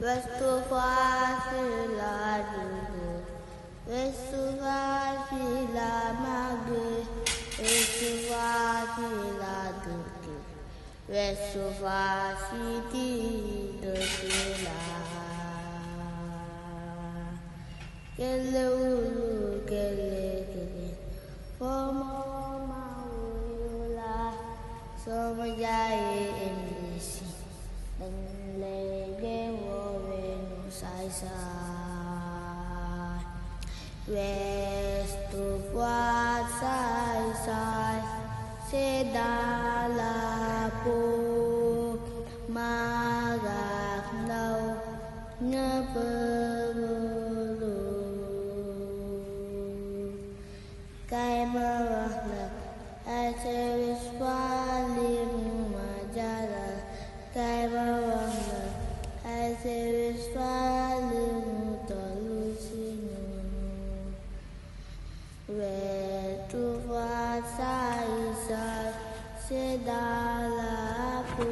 Vestufasiladu, Vestufasilamagu, Vestufasiladu, Vestufasitidosila. Kele ulu, kele, Fomo maula, Somajai emisi, Lege wovenu sai, Vestufasilai, Sedalapo, Magaknau, Ngepegulu. Kai mawahna aseris paling majara. Kai mawahna aseris paling tolusinu. Vetu fasai sai sedalaku.